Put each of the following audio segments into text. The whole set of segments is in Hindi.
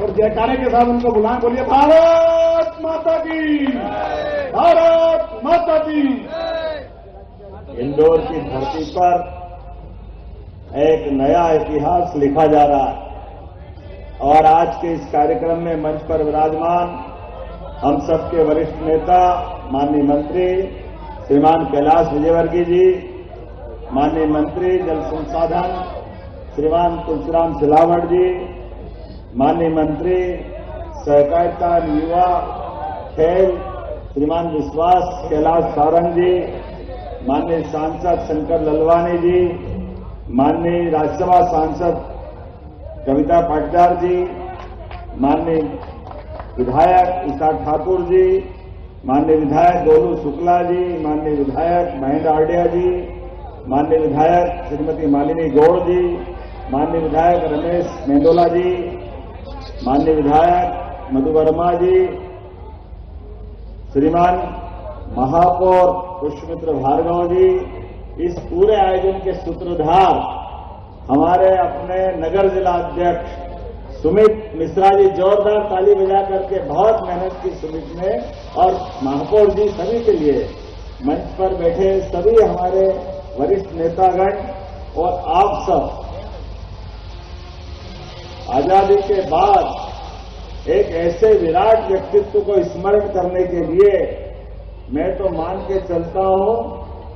और जयकारे के साथ उनको बुलाएं। बोलिए भारत माता की, भारत माता की। इंदौर की धरती पर एक नया इतिहास लिखा जा रहा है और आज के इस कार्यक्रम में मंच पर विराजमान हम सबके वरिष्ठ नेता माननीय मंत्री श्रीमान कैलाश विजयवर्गीय जी, माननीय मंत्री जल संसाधन श्रीमान तुलसीराम सिलावट जी, माननीय मंत्री सहकारिता युवा खेल श्रीमान विश्वास कैलाश सारंग जी, माननीय सांसद शंकर ललवानी जी, माननीय राज्यसभा सांसद कविता पाटीदार जी, माननीय विधायक ईशा ठाकुर जी, माननीय विधायक गोलू शुक्ला जी, माननीय विधायक महेंद्र आर्डिया जी, माननीय विधायक श्रीमती मालिनी गौड़ जी, माननीय विधायक रमेश मेंदोला जी, माननीय विधायक मधु वर्मा जी, श्रीमान महापौर पुष्पमित्र भार्गव जी, इस पूरे आयोजन के सूत्रधार हमारे अपने नगर जिला अध्यक्ष सुमित मिश्रा जी, जोरदार ताली बजा करके बहुत मेहनत की सुमित ने, और महापौर जी, सभी के लिए मंच पर बैठे सभी हमारे वरिष्ठ नेतागण और आप सब, आजादी के बाद एक ऐसे विराट व्यक्तित्व को स्मरण करने के लिए मैं तो मान के चलता हूं,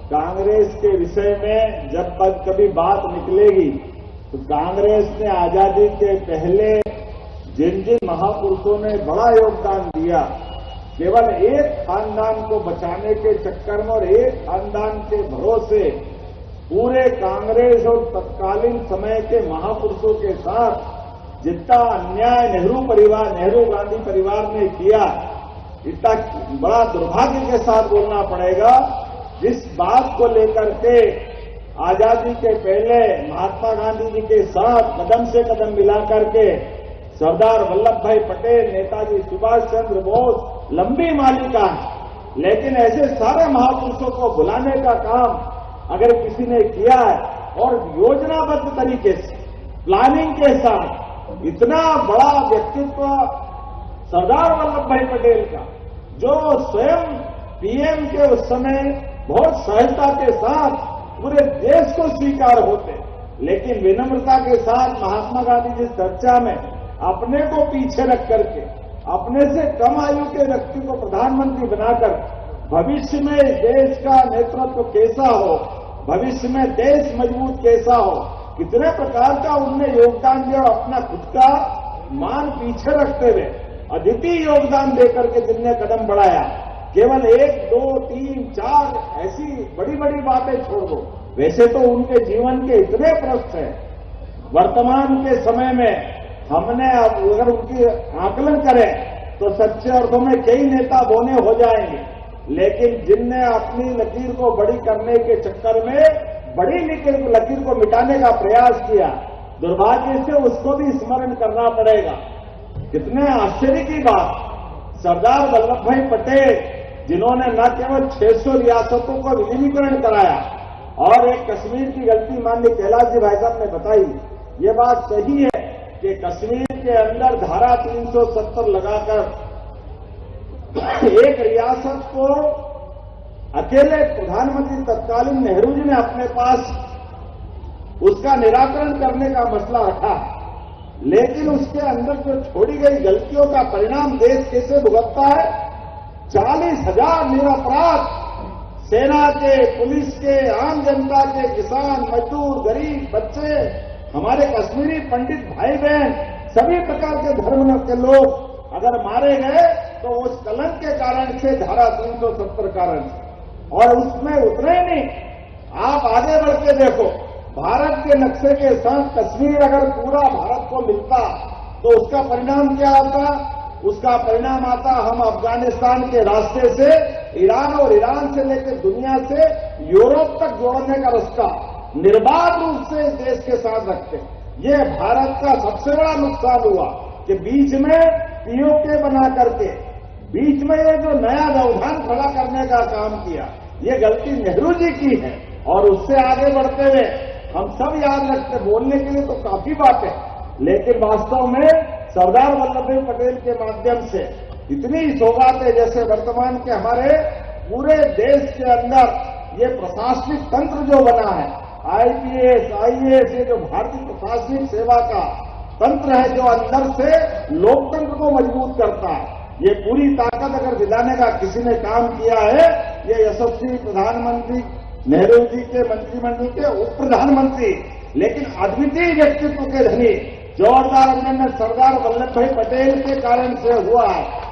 कांग्रेस के विषय में जब कभी बात निकलेगी तो कांग्रेस ने आजादी के पहले जिन जिन महापुरुषों ने बड़ा योगदान दिया, केवल एक खानदान को बचाने के चक्कर में और एक खानदान के भरोसे पूरे कांग्रेस और तत्कालीन समय के महापुरुषों के साथ जितना अन्याय नेहरू गांधी परिवार ने किया, इतना बड़ा दुर्भाग्य के साथ बोलना पड़ेगा। जिस बात को लेकर के आजादी के पहले महात्मा गांधी जी के साथ कदम से कदम मिला करके सरदार वल्लभ भाई पटेल, नेताजी सुभाष चंद्र बोस, लंबी मालिका है, लेकिन ऐसे सारे महापुरुषों को बुलाने का काम अगर किसी ने किया है और योजनाबद्ध तरीके से प्लानिंग के साथ इतना बड़ा व्यक्तित्व सरदार वल्लभ भाई पटेल का, जो स्वयं पीएम के उस समय बहुत सहजता के साथ पूरे देश को स्वीकार होते, लेकिन विनम्रता के साथ महात्मा गांधी जी चर्चा में अपने को पीछे रख करके अपने से कम आयु के व्यक्ति को प्रधानमंत्री बनाकर भविष्य में देश का नेतृत्व कैसा हो, भविष्य में देश मजबूत कैसा हो, कितने प्रकार का उनने योगदान दिया और अपना खुद का मान पीछे रखते हुए अद्वितीय योगदान देकर के जिनने कदम बढ़ाया। केवल 1, 2, 3, 4 ऐसी बड़ी बड़ी बातें छोड़ दो, वैसे तो उनके जीवन के इतने प्रश्न हैं। वर्तमान के समय में हमने अब अगर उनकी आकलन करें तो सच्चे अर्थों में कई नेता बोने हो जाएंगे, लेकिन जिनने अपनी लकीर को बड़ी करने के चक्कर में बड़ी लकीर को मिटाने का प्रयास किया, दुर्भाग्य से उसको भी स्मरण करना पड़ेगा। कितने आश्चर्य की बात, सरदार वल्लभ भाई पटेल जिन्होंने न केवल 600 रियासतों को विलीनीकरण कराया और एक कश्मीर की गलती माननीय कैलाश जी भाई साहब ने बताई, ये बात सही है कि कश्मीर के अंदर धारा 370 लगाकर एक रियासत को अकेले प्रधानमंत्री तत्कालीन नेहरू जी ने अपने पास उसका निराकरण करने का मसला रखा, लेकिन उसके अंदर जो छोड़ी गई गलतियों का परिणाम देश कैसे भुगतता है। 40,000 निरपराध सेना के, पुलिस के, आम जनता के, किसान, मजदूर, गरीब, बच्चे, हमारे कश्मीरी पंडित भाई बहन, सभी प्रकार के धर्म के लोग अगर मारे गए तो उस कलंक के कारण से, धारा 370 कारण से, और उसमें उतरे नहीं। आप आगे बढ़ के देखो, भारत के नक्शे के साथ कश्मीर अगर पूरा भारत को मिलता तो उसका परिणाम क्या आता? उसका परिणाम आता हम अफगानिस्तान के रास्ते से ईरान और ईरान से लेकर दुनिया से यूरोप तक जोड़ने का रास्ता निर्बाध रूप से देश के साथ रखते। ये भारत का सबसे बड़ा नुकसान हुआ कि बीच में पीओके बना करके बीच में ये जो नया व्यवधान खड़ा करने का काम किया, ये गलती नेहरू जी की है। और उससे आगे बढ़ते हुए हम सब याद रखते, बोलने के लिए तो काफी बात है, लेकिन वास्तव में सरदार वल्लभ भाई पटेल के माध्यम से इतनी सौगातें, जैसे वर्तमान के हमारे पूरे देश के अंदर ये प्रशासनिक तंत्र जो बना है, आईपीएस, आईएएस, ये जो भारतीय प्रशासनिक सेवा का तंत्र है, जो अंदर से लोकतंत्र को मजबूत करता है, ये पूरी ताकत अगर दिलाने का किसी ने काम किया है, ये यशस्वी प्रधानमंत्री नेहरू जी के मंत्रिमंडल के उप प्रधानमंत्री, लेकिन अद्वितीय व्यक्तित्व के धनी जोरदार अभिनंदन सरदार वल्लभ भाई पटेल के कारण से हुआ है।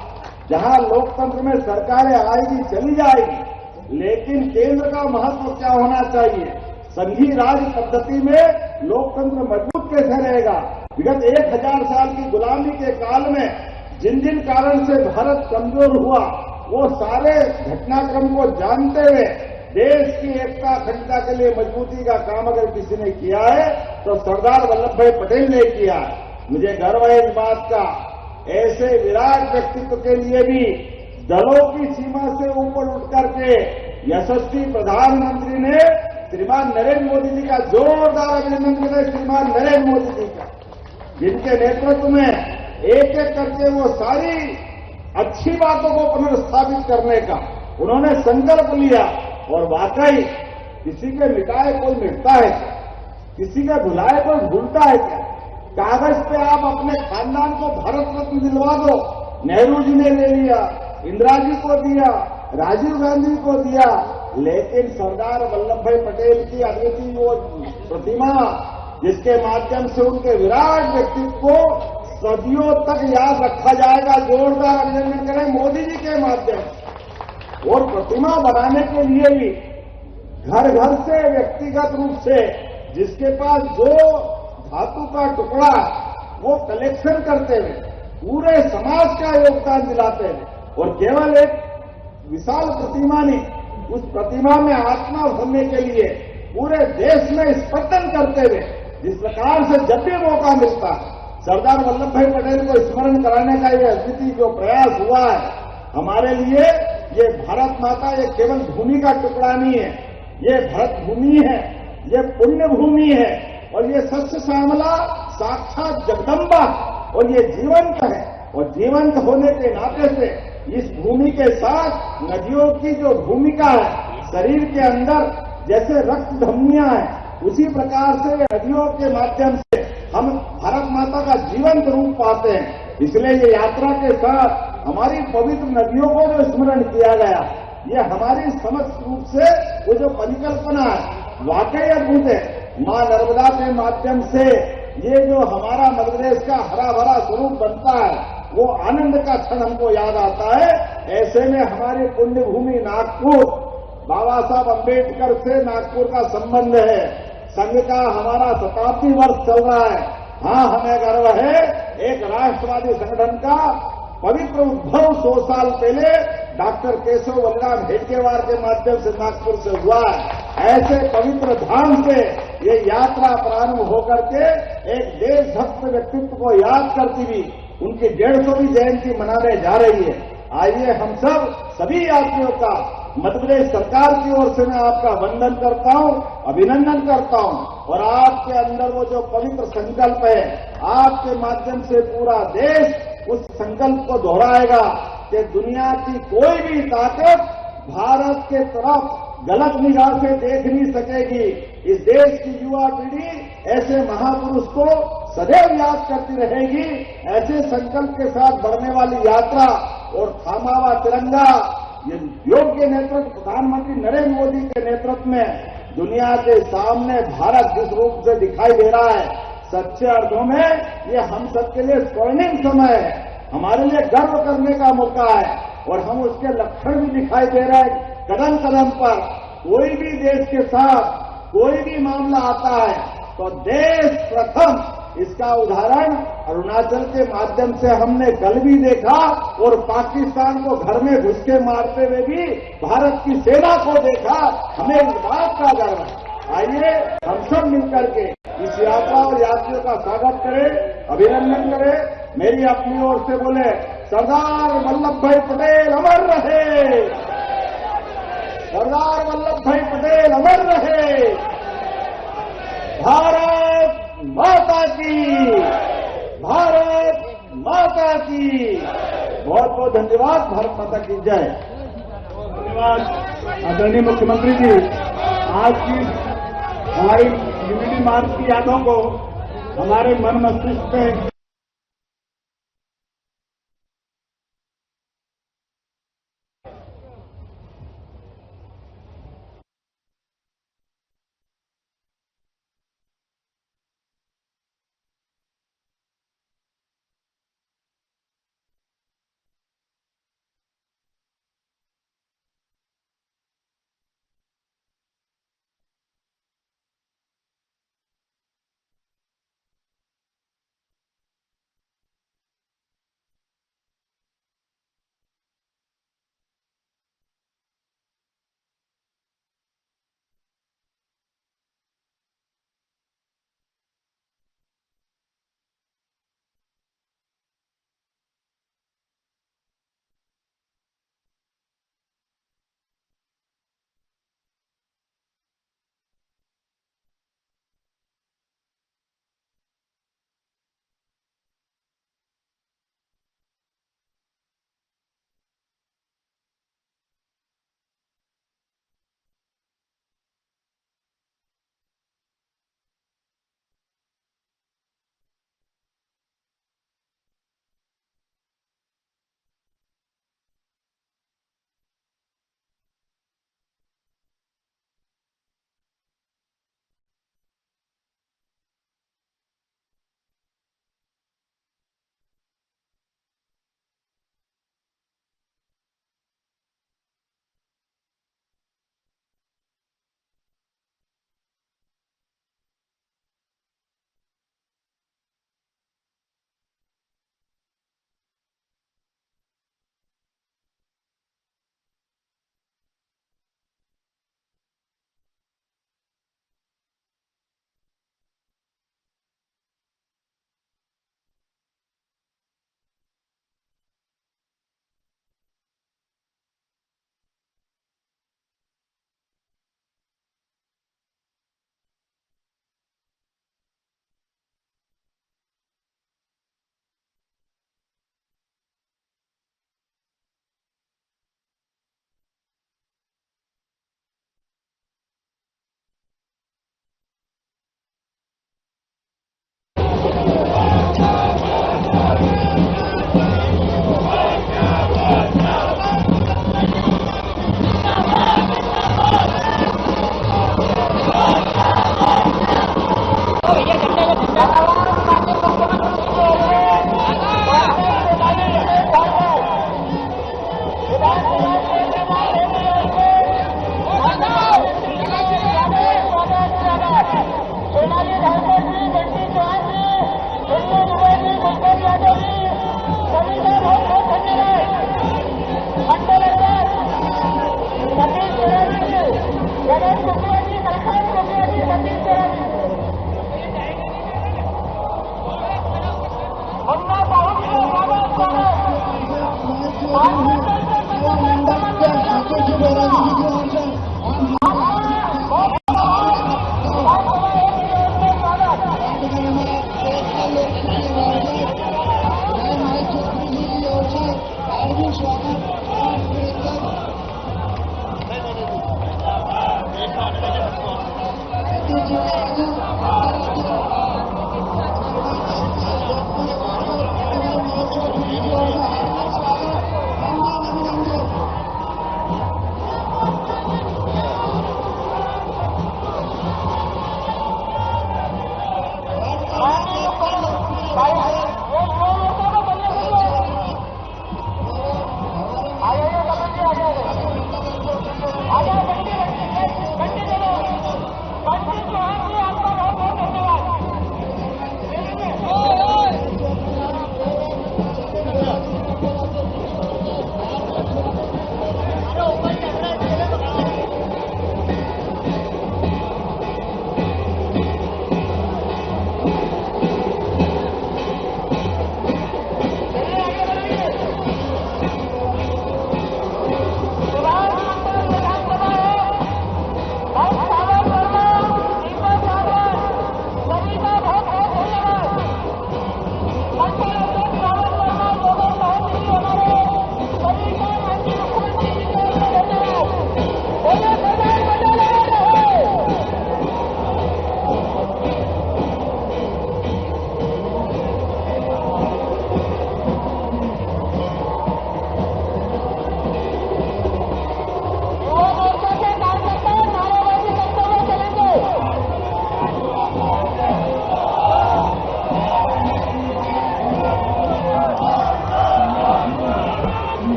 जहां लोकतंत्र में सरकारें आएगी चली जाएगी, लेकिन केंद्र का महत्व क्या होना चाहिए? संघीय राज पद्धति में लोकतंत्र मजबूत कैसे रहेगा? विगत 1000 साल की गुलामी के काल में जिन जिन कारण से भारत कमजोर हुआ, वो सारे घटनाक्रम को जानते हुए देश की एकता अखंडता के लिए मजबूती का काम अगर किसी ने किया है तो सरदार वल्लभ भाई पटेल ने किया है। मुझे गर्व है इस बात का। ऐसे विराट व्यक्तित्व के लिए भी दलों की सीमा से ऊपर उठ करके यशस्वी प्रधानमंत्री ने श्रीमान नरेंद्र मोदी जी का जोरदार अभिनंदन करें। श्रीमान नरेंद्र मोदी जी का, जिनके नेतृत्व में एक एक करके वो सारी अच्छी बातों को पुनर्स्थापित करने का उन्होंने संकल्प लिया। और वाकई किसी के मिटाए कोई मिटता है क्या? किसी के भुलाए कोई भूलता है क्या? कागज पे आप अपने खानदान को भारत रत्न दिलवा दो, नेहरू जी ने ले लिया, इंदिरा जी को दिया, राजीव गांधी को दिया, लेकिन सरदार वल्लभ भाई पटेल की अद्वितीय वो प्रतिमा, जिसके माध्यम से उनके विराट व्यक्तित्व को सदियों तक याद रखा जाएगा। जोरदार अभिनंदन करें मोदी जी के माध्यम से। और प्रतिमा बनाने के लिए भी घर घर से व्यक्तिगत रूप से जिसके पास जो धातु का टुकड़ा वो कलेक्शन करते हुए पूरे समाज का योगदान दिलाते हैं। और केवल एक विशाल प्रतिमा नहीं, उस प्रतिमा में आत्मा भरने के लिए पूरे देश में स्पर्धन करते हुए जिस प्रकार से जब भी मौका मिलता है सरदार वल्लभ भाई पटेल को स्मरण कराने का ये अद्वितीय जो प्रयास हुआ है हमारे लिए, ये भारत माता ये केवल भूमि का टुकड़ा नहीं है, ये भारत भूमि है, ये पुण्य भूमि है, और ये सस्य श्यामला साक्षात जगदम्बा, और ये जीवंत है। और जीवंत होने के नाते से इस भूमि के साथ नदियों की जो भूमिका है, शरीर के अंदर जैसे रक्त धमनियां हैं, उसी प्रकार से नदियों के माध्यम से हम भारत माता का जीवंत रूप पाते हैं। इसलिए ये यात्रा के साथ हमारी पवित्र नदियों को जो स्मरण किया गया, ये हमारी समझ रूप से वो जो परिकल्पना है वाकई अद्भुत है। मां नर्मदा के माध्यम से ये जो हमारा मध्य प्रदेश का हरा भरा स्वरूप बनता है, वो आनंद का क्षण हमको याद आता है। ऐसे में हमारी पुण्य भूमि नागपुर, बाबा साहब अम्बेडकर से नागपुर का संबंध है। संघ का हमारा 87 वर्ष चल रहा है। हाँ, हमें गर्व है, एक राष्ट्रवादी संगठन का पवित्र उद्भव 100 साल पहले डॉक्टर केशव बलराम हेडगेवार के माध्यम से नागपुर से हुआ है। ऐसे पवित्र धाम से ये यात्रा प्रारंभ होकर के एक देशभक्त व्यक्तित्व को याद करती हुई उनकी 150वीं जयंती मनाने जा रही है। आइए हम सब सभी यात्रियों का मध्य प्रदेश सरकार की ओर से मैं आपका वंदन करता हूं, अभिनंदन करता हूं। और आपके अंदर वो जो पवित्र संकल्प है, आपके माध्यम से पूरा देश उस संकल्प को दोहराएगा कि दुनिया की कोई भी ताकत भारत के तरफ गलत निगाह से देख नहीं सकेगी। इस देश की युवा पीढ़ी ऐसे महापुरुष को सदैव याद करती रहेगी। ऐसे संकल्प के साथ बढ़ने वाली यात्रा और थामा हुआ तिरंगा, ये योग्य नेतृत्व प्रधानमंत्री नरेंद्र मोदी के नेतृत्व में दुनिया के सामने भारत जिस रूप से दिखाई दे रहा है, सच्चे अर्थों में ये हम सबके लिए स्वर्णिम समय है, हमारे लिए गर्व करने का मौका है। और हम उसके लक्षण भी दिखाई दे रहे हैं कदम कदम पर। कोई भी देश के साथ कोई भी मामला आता है तो देश प्रथम, इसका उदाहरण अरुणाचल के माध्यम से हमने कल भी देखा, और पाकिस्तान को घर में घुस के मारते हुए भी भारत की सेना को देखा। हमें इस बात का गर्व है। आइए हम सब मिलकर के इस यात्रा और यात्रियों का स्वागत करें, अभिनंदन करें। मेरी अपनी ओर से बोले, सरदार वल्लभ भाई पटेल अमर रहे, सरदार वल्लभ भाई पटेल अमर रहे, भारत माता की, भारत माता की। बहुत बहुत धन्यवाद। भारत माता की जय। धन्यवाद आदरणीय मुख्यमंत्री जी। आज की हमारी यूनिटी मार्च की यादों को हमारे मन मस्तिष्क में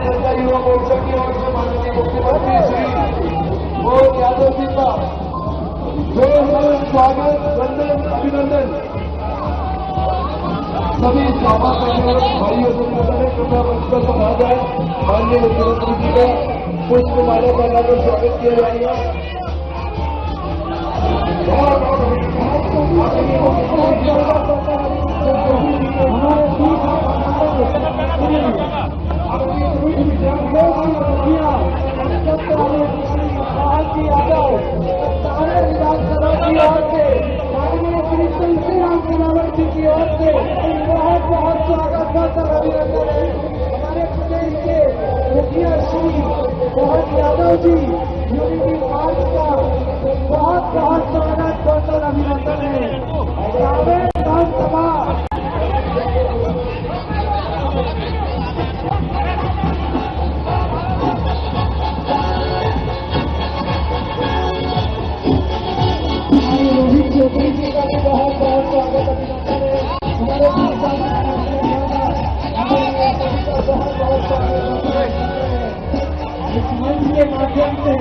भारतीय जनता युवा मोर्चा की ओर से माननीय मुख्यमंत्री श्री मोहन यादव जी का जोरदार स्वागत, वंदन, अभिनंदन। सभी सभा करने वाले भाइयों से निवेदन है, कृपया मंच पर पहुंच जाए। माननीय मुख्यमंत्री जी का पुष्पमाला बनाकर स्वागत किया जाएगा। की ओर से बहुत बहुत स्वागत करता अभिनंदन है। हमारे प्रदेश के मुखिया श्री मोहन यादव जी यूनिटी मार्च का बहुत बहुत स्वागत करता अभिनंदन है। ग्रामीण विधानसभा रोहित चौधरी जी का भी बहुत बहुत स्वागत अभिनंदन है। हमारे बहुत बहुत स्वागत है। इस मंच के माध्यम से